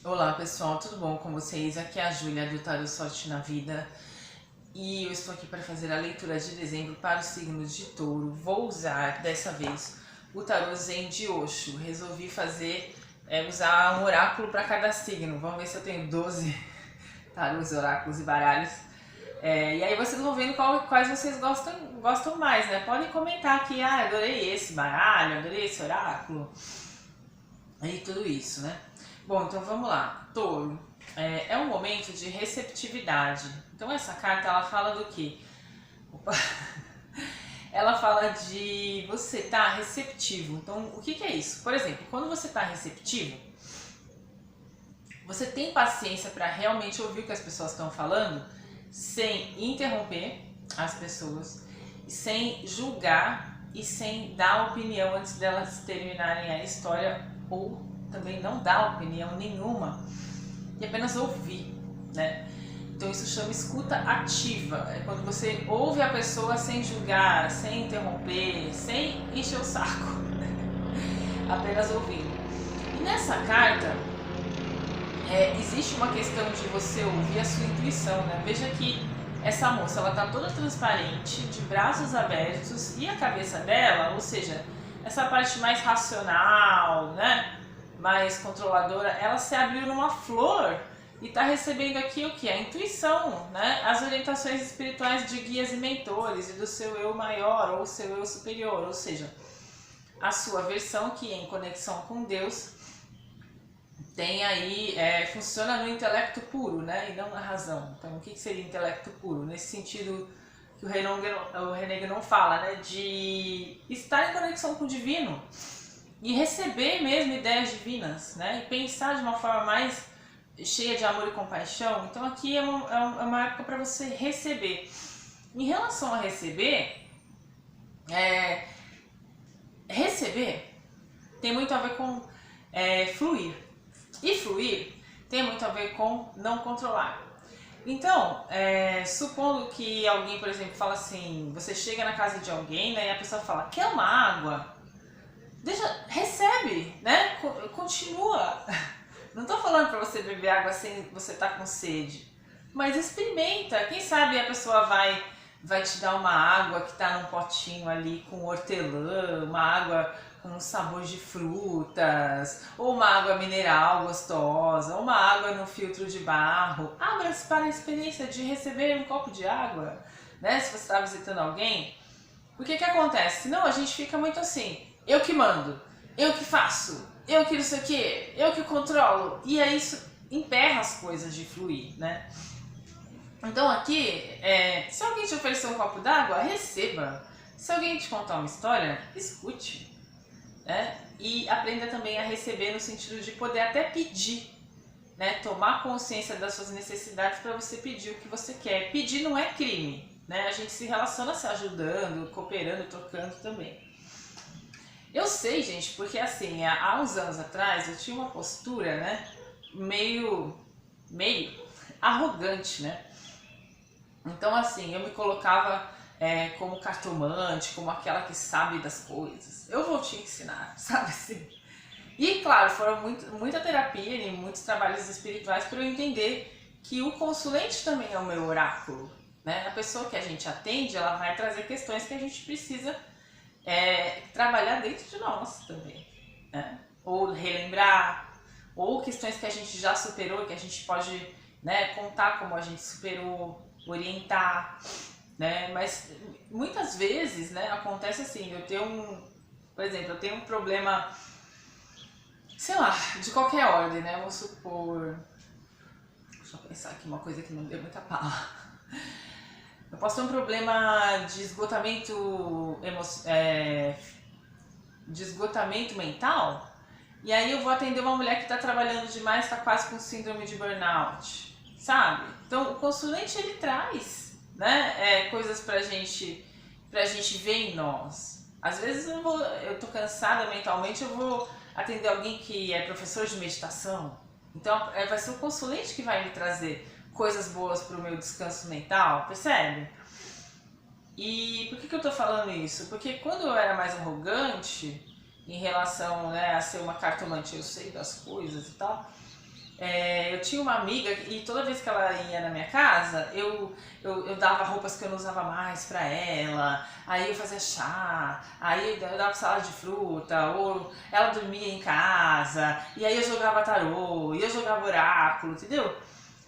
Olá pessoal, tudo bom com vocês? Aqui é a Júlia do Tarô Sorte na Vida e eu estou aqui para fazer a leitura de dezembro para os signos de Touro. Vou usar dessa vez o tarô Zen de Osho. Resolvi usar um oráculo para cada signo. Vamos ver se eu tenho 12 tarôs, oráculos e baralhos. E aí vocês vão vendo quais vocês gostam mais, né? Podem comentar aqui, adorei esse baralho, adorei esse oráculo e tudo isso, né? Bom, então vamos lá. Touro, é um momento de receptividade. Então essa carta, ela fala do quê? Opa. Ela fala de você estar receptivo. Então, o que é isso? Por exemplo, quando você está receptivo, você tem paciência para realmente ouvir o que as pessoas estão falando, sem interromper as pessoas, sem julgar e sem dar opinião antes delas terminarem a história, ou também não dar opinião nenhuma e apenas ouvir, né? Então isso chama escuta ativa, é quando você ouve a pessoa sem julgar, sem interromper, sem encher o saco, apenas ouvindo. E nessa carta existe uma questão de você ouvir a sua intuição, né? Veja que essa moça, ela tá toda transparente, de braços abertos, e a cabeça dela, ou seja, essa parte mais racional, né? Mais controladora, ela se abriu numa flor e está recebendo aqui o que? A intuição, né? As orientações espirituais de guias e mentores e do seu eu maior ou seu eu superior, ou seja, a sua versão que em conexão com Deus tem aí, funciona no intelecto puro, né? E não na razão. Então o que seria intelecto puro? Nesse sentido que o René Guénon fala, né? De estar em conexão com o divino e receber mesmo ideias divinas, né? E pensar de uma forma mais cheia de amor e compaixão. Então aqui é uma época para você receber. Em relação a receber, receber tem muito a ver com fluir. E fluir tem muito a ver com não controlar. Então, supondo que alguém, por exemplo, fala assim, você chega na casa de alguém, né, e a pessoa fala, quer uma água? Recebe, né? Continua. Não tô falando para você beber água sem você estar com sede, mas experimenta. Quem sabe a pessoa vai te dar uma água que tá num potinho ali com hortelã, uma água com um sabor de frutas, ou uma água mineral gostosa, ou uma água no filtro de barro. Abra-se para a experiência de receber um copo de água, né? Se você está visitando alguém. O que acontece? Senão a gente fica muito assim, eu que mando, eu que faço, eu que não sei o que, eu que controlo. E aí isso emperra as coisas de fluir, né? Então aqui, se alguém te oferecer um copo d'água, receba. Se alguém te contar uma história, escute, né? E aprenda também a receber no sentido de poder até pedir, né? Tomar consciência das suas necessidades para você pedir o que você quer. Pedir não é crime, né? A gente se relaciona se ajudando, cooperando, trocando também. Eu sei, gente, porque assim, há uns anos atrás eu tinha uma postura, né, meio arrogante, né? Então assim, eu me colocava como cartomante, como aquela que sabe das coisas. Eu vou te ensinar, sabe assim? E claro, foram muita terapia e muitos trabalhos espirituais para eu entender que o consulente também é o meu oráculo, né? A pessoa que a gente atende, ela vai trazer questões que a gente precisa trabalhar dentro de nós também, né? Ou relembrar, ou questões que a gente já superou, que a gente pode, né, contar como a gente superou, orientar, né? Mas muitas vezes, né, acontece assim, por exemplo, eu tenho um problema, sei lá, de qualquer ordem, né? Vamos supor, deixa eu pensar aqui uma coisa que não deu muita pala. Eu posso ter um problema de esgotamento mental, e aí eu vou atender uma mulher que está trabalhando demais, está quase com síndrome de burnout, sabe? Então o consulente, ele traz, né, coisas pra gente ver em nós. Às vezes eu tô cansada mentalmente, eu vou atender alguém que é professor de meditação, então vai ser o consulente que vai me trazer coisas boas para o meu descanso mental, percebe? E por que eu tô falando isso? Porque quando eu era mais arrogante em relação, né, a ser uma cartomante, eu sei das coisas e tal, Eu tinha uma amiga e toda vez que ela ia na minha casa, eu dava roupas que eu não usava mais pra ela, aí eu fazia chá, aí eu dava salada de fruta, ou ela dormia em casa, e aí eu jogava tarô, e eu jogava oráculo, entendeu?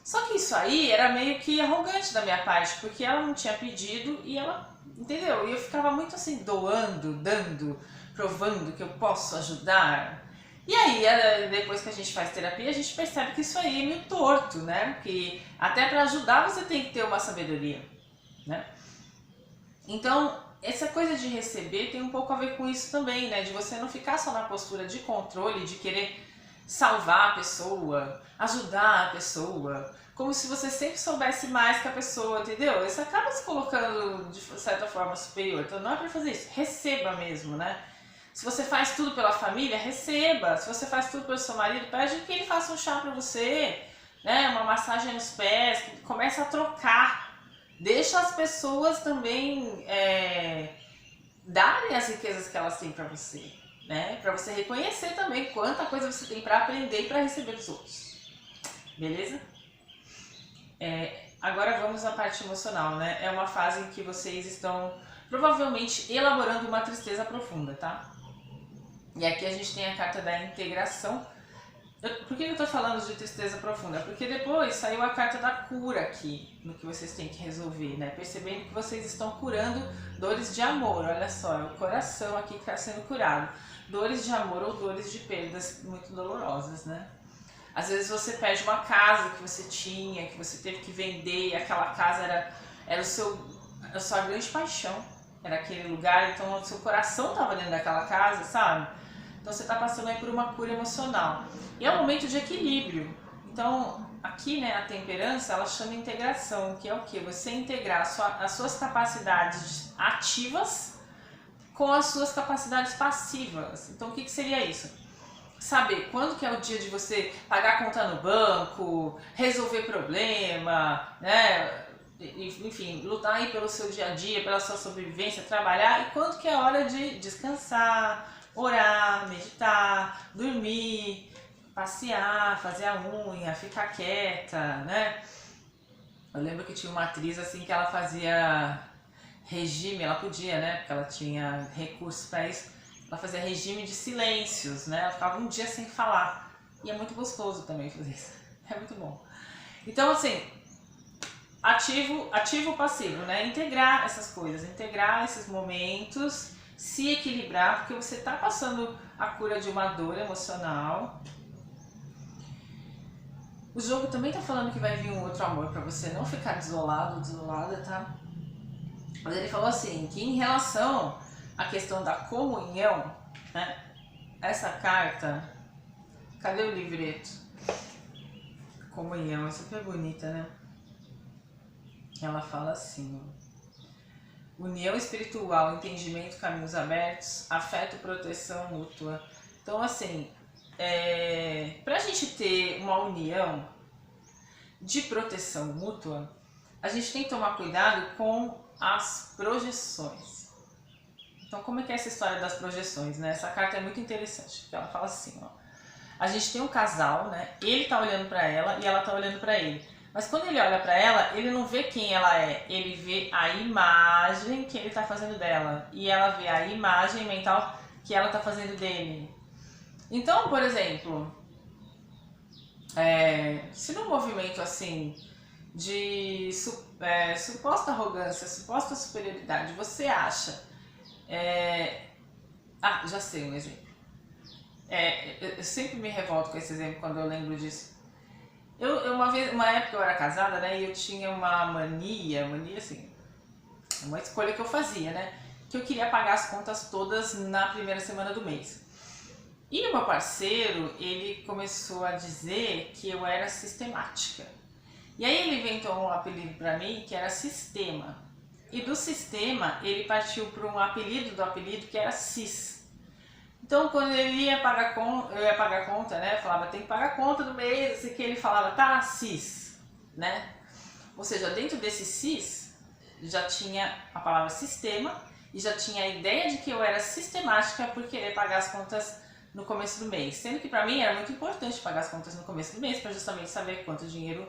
Só que isso aí era meio que arrogante da minha parte, porque ela não tinha pedido e ela, entendeu? E eu ficava muito assim, doando, dando, provando que eu posso ajudar. E aí, depois que a gente faz terapia, a gente percebe que isso aí é meio torto, né? Que até para ajudar você tem que ter uma sabedoria, né? Então, essa coisa de receber tem um pouco a ver com isso também, né? De você não ficar só na postura de controle, de querer salvar a pessoa, ajudar a pessoa, como se você sempre soubesse mais que a pessoa, entendeu? Você acaba se colocando de certa forma superior, então não é pra fazer isso, receba mesmo, né? Se você faz tudo pela família, receba. Se você faz tudo pelo seu marido, pede que ele faça um chá pra você, né? Uma massagem nos pés, começa a trocar. Deixa as pessoas também darem as riquezas que elas têm pra você, né? Pra você reconhecer também quanta coisa você tem pra aprender e pra receber dos outros. Beleza? Agora vamos à parte emocional, né? É uma fase em que vocês estão provavelmente elaborando uma tristeza profunda, tá? E aqui a gente tem a carta da integração. Por que eu tô falando de tristeza profunda? Porque depois saiu a carta da cura aqui, no que vocês têm que resolver, né? Percebendo que vocês estão curando dores de amor, olha só, é o coração aqui que está sendo curado. Dores de amor ou dores de perdas muito dolorosas, né? Às vezes você perde uma casa que você tinha, que você teve que vender, e aquela casa era a sua grande paixão, era aquele lugar, então o seu coração estava dentro daquela casa, sabe? Então você está passando aí por uma cura emocional. E é um momento de equilíbrio. Então, aqui, né, a temperança, ela chama integração, que é o quê? Você integrar as suas capacidades ativas com as suas capacidades passivas. Então, o que seria isso? Saber quando que é o dia de você pagar a conta no banco, resolver problema, né? Enfim, lutar aí pelo seu dia a dia, pela sua sobrevivência, trabalhar, e quando que é a hora de descansar, orar, meditar, dormir, passear, fazer a unha, ficar quieta, né? Eu lembro que tinha uma atriz assim que ela fazia regime, ela podia, né? Porque ela tinha recursos para isso. Ela fazia regime de silêncios, né? Ela ficava um dia sem falar. E é muito gostoso também fazer isso. É muito bom. Então, assim, ativo passivo, né? Integrar essas coisas, integrar esses momentos, se equilibrar, porque você está passando a cura de uma dor emocional. O jogo também tá falando que vai vir um outro amor para você não ficar desolado, desolada, tá? Mas ele falou assim, que em relação à questão da comunhão, né? Essa carta, cadê o livreto? Comunhão, essa aqui é bonita, né? Ela fala assim, ó, união espiritual, entendimento, caminhos abertos, afeto, proteção mútua. Então, assim, pra gente ter uma união de proteção mútua, a gente tem que tomar cuidado com as projeções. Então, como é que é essa história das projeções, né? Essa carta é muito interessante, porque ela fala assim, ó, a gente tem um casal, né? Ele tá olhando pra ela e ela tá olhando pra ele. Mas quando ele olha pra ela, ele não vê quem ela é, ele vê a imagem que ele tá fazendo dela. E ela vê a imagem mental que ela tá fazendo dele. Então, por exemplo, se num movimento assim de suposta arrogância, suposta superioridade, você acha... já sei um exemplo. Eu sempre me revolto com esse exemplo quando eu lembro disso. Uma época eu era casada, né, e eu tinha uma mania assim, uma escolha que eu fazia, né, que eu queria pagar as contas todas na primeira semana do mês. E o meu parceiro, ele começou a dizer que eu era sistemática. E aí ele inventou um apelido pra mim que era Sistema. E do Sistema, ele partiu para um apelido do apelido que era Sis. Então, quando ele ia pagar conta, eu ia pagar a conta, né? Eu falava, tem que pagar a conta do mês, assim que ele falava, tá, cis, né? Ou seja, dentro desse cis, já tinha a palavra sistema e já tinha a ideia de que eu era sistemática por querer pagar as contas no começo do mês. Sendo que para mim era muito importante pagar as contas no começo do mês para justamente saber quanto dinheiro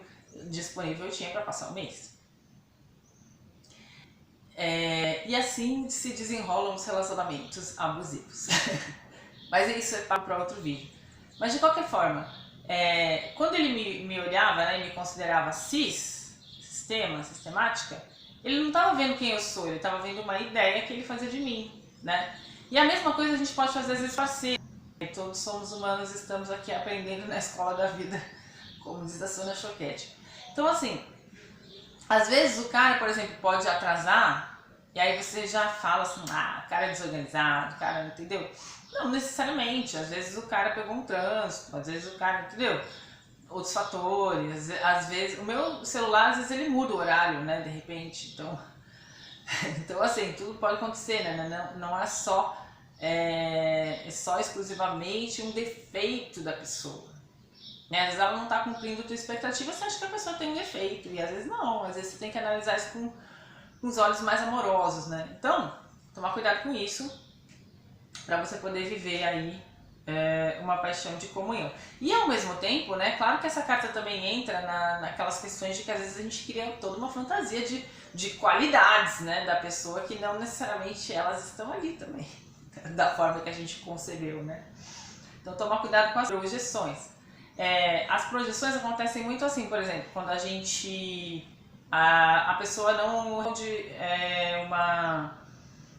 disponível eu tinha para passar o mês. E assim se desenrolam os relacionamentos abusivos. Mas isso é para outro vídeo. Mas de qualquer forma, quando ele me olhava, né, e me considerava sistemática, ele não estava vendo quem eu sou, ele estava vendo uma ideia que ele fazia de mim, né? E a mesma coisa a gente pode fazer às vezes parceiro. Todos somos humanos, estamos aqui aprendendo na escola da vida, como diz a Sônia Choquette. Então assim, às vezes o cara, por exemplo, pode atrasar, e aí você já fala assim, ah, o cara é desorganizado, o cara, entendeu? Não necessariamente, às vezes o cara pegou um trânsito, às vezes o cara, entendeu? Outros fatores, às vezes, o meu celular, às vezes ele muda o horário, né, de repente, então assim, tudo pode acontecer, né, não é só exclusivamente um defeito da pessoa, né, às vezes ela não está cumprindo a tua expectativa, você acha que a pessoa tem um defeito, e às vezes não, às vezes você tem que analisar isso com os olhos mais amorosos, né, então, tomar cuidado com isso, para você poder viver aí uma paixão de comunhão. E ao mesmo tempo, né, claro que essa carta também entra naquelas questões de que às vezes a gente cria toda uma fantasia de qualidades, né, da pessoa que não necessariamente elas estão ali também, da forma que a gente concebeu, né. Então tomar cuidado com as projeções. As projeções acontecem muito assim, por exemplo, quando a gente... a pessoa não responde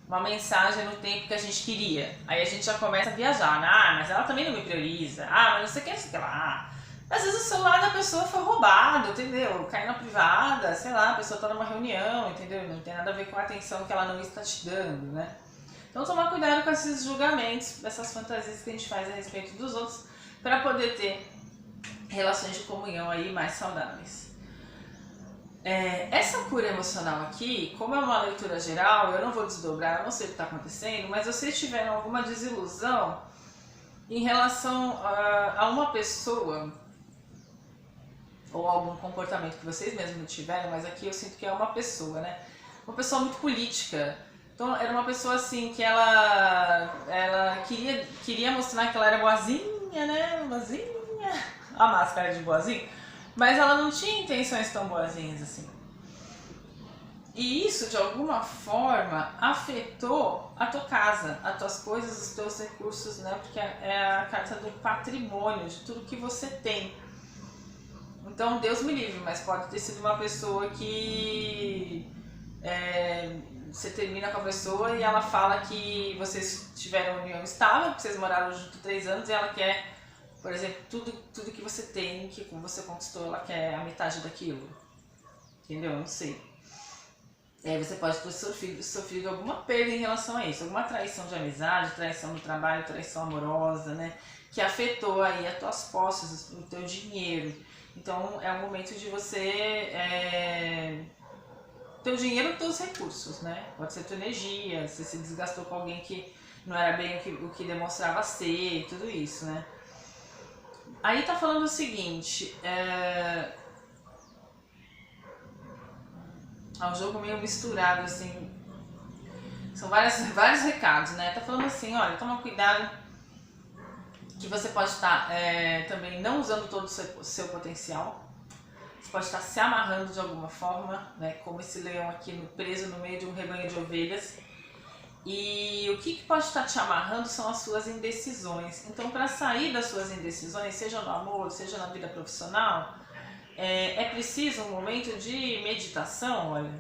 uma mensagem no tempo que a gente queria. Aí a gente já começa a viajar, né? Ah, mas ela também não me prioriza. Ah, mas não sei o que, não sei o que lá. Às vezes o celular da pessoa foi roubado, entendeu? Caiu na privada, sei lá, a pessoa está numa reunião, entendeu? Não tem nada a ver com a atenção que ela não está te dando, né? Então tomar cuidado com esses julgamentos, dessas fantasias que a gente faz a respeito dos outros, para poder ter relações de comunhão aí mais saudáveis. Essa cura emocional aqui, como é uma leitura geral, eu não vou desdobrar, eu não sei o que está acontecendo, mas vocês tiveram alguma desilusão em relação a uma pessoa ou algum comportamento que vocês mesmos tiveram, mas aqui eu sinto que é uma pessoa, né? Uma pessoa muito política. Então era uma pessoa assim que ela queria mostrar que ela era boazinha, né? Boazinha, a máscara de boazinha. Mas ela não tinha intenções tão boazinhas assim. E isso, de alguma forma, afetou a tua casa, as tuas coisas, os teus recursos, né? Porque é a carta do patrimônio, de tudo que você tem. Então, Deus me livre, mas pode ter sido uma pessoa que... você termina com a pessoa e ela fala que vocês tiveram união estável, que vocês moraram juntos 3 anos e ela quer... Por exemplo, tudo que você tem, que você conquistou, ela quer a metade daquilo. Entendeu? Não sei. Você pode ter sofrido alguma perda em relação a isso. Alguma traição de amizade, traição no trabalho, traição amorosa, né? Que afetou aí as tuas posses, o teu dinheiro. Então, é um momento de você... teu dinheiro e teus recursos, né? Pode ser tua energia, você se desgastou com alguém que não era bem o que demonstrava ser, tudo isso, né? Aí tá falando o seguinte, é um jogo meio misturado, assim, são vários recados, né? Tá falando assim, olha, toma cuidado que você pode estar também não usando todo o seu potencial, você pode estar se amarrando de alguma forma, né? Como esse leão aqui preso no meio de um rebanho de ovelhas. E o que pode estar te amarrando são as suas indecisões. Então, para sair das suas indecisões, seja no amor, seja na vida profissional, é preciso um momento de meditação, olha,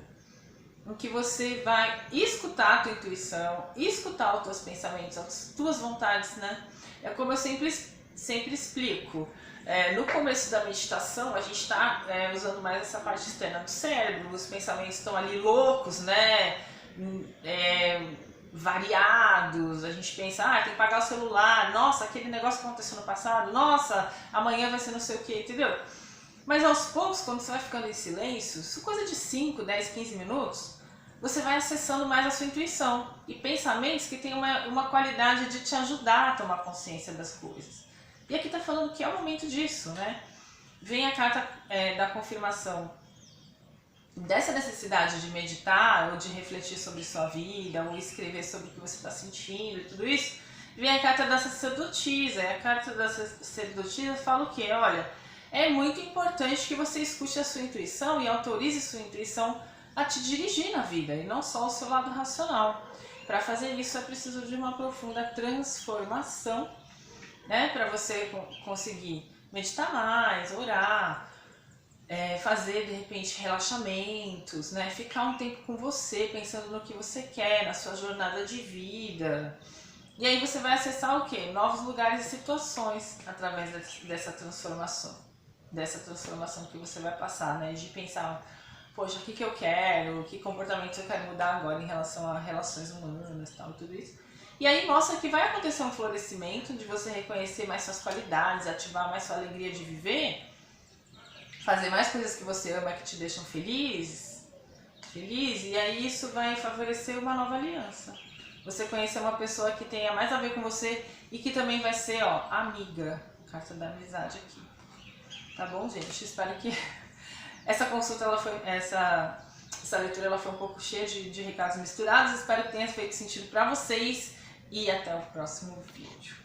em que você vai escutar a tua intuição, escutar os teus pensamentos, as tuas vontades, né? É como eu sempre explico. No começo da meditação, a gente está usando mais essa parte externa do cérebro, os pensamentos estão ali loucos, né? Variados, a gente pensa, tem que pagar o celular, nossa, aquele negócio que aconteceu no passado, nossa, amanhã vai ser não sei o que, entendeu? Mas aos poucos, quando você vai ficando em silêncio, isso coisa de 5, 10, 15 minutos, você vai acessando mais a sua intuição e pensamentos que têm uma qualidade de te ajudar a tomar consciência das coisas. E aqui está falando que é o momento disso, né? Vem a carta da confirmação dessa necessidade de meditar ou de refletir sobre sua vida ou escrever sobre o que você está sentindo e tudo isso, Vem a carta da sacerdotisa, e a carta da sacerdotisa fala o quê? Olha, é muito importante que você escute a sua intuição e autorize sua intuição a te dirigir na vida, e não só o seu lado racional. Para fazer isso é preciso de uma profunda transformação, né? Para você conseguir meditar mais, orar, fazer de repente relaxamentos, né? Ficar um tempo com você, pensando no que você quer, na sua jornada de vida. E aí você vai acessar o quê? Novos lugares e situações através dessa transformação. Dessa transformação que você vai passar, né? De pensar, poxa, o que eu quero, que comportamento eu quero mudar agora em relação a relações humanas e tal, tudo isso. E aí mostra que vai acontecer um florescimento de você reconhecer mais suas qualidades, ativar mais sua alegria de viver, fazer mais coisas que você ama, que te deixam feliz, e aí isso vai favorecer uma nova aliança. Você conhecer uma pessoa que tenha mais a ver com você e que também vai ser, ó, amiga. Carta da amizade aqui. Tá bom, gente? Espero que essa consulta, essa leitura ela foi um pouco cheia de recados misturados. Espero que tenha feito sentido para vocês e até o próximo vídeo.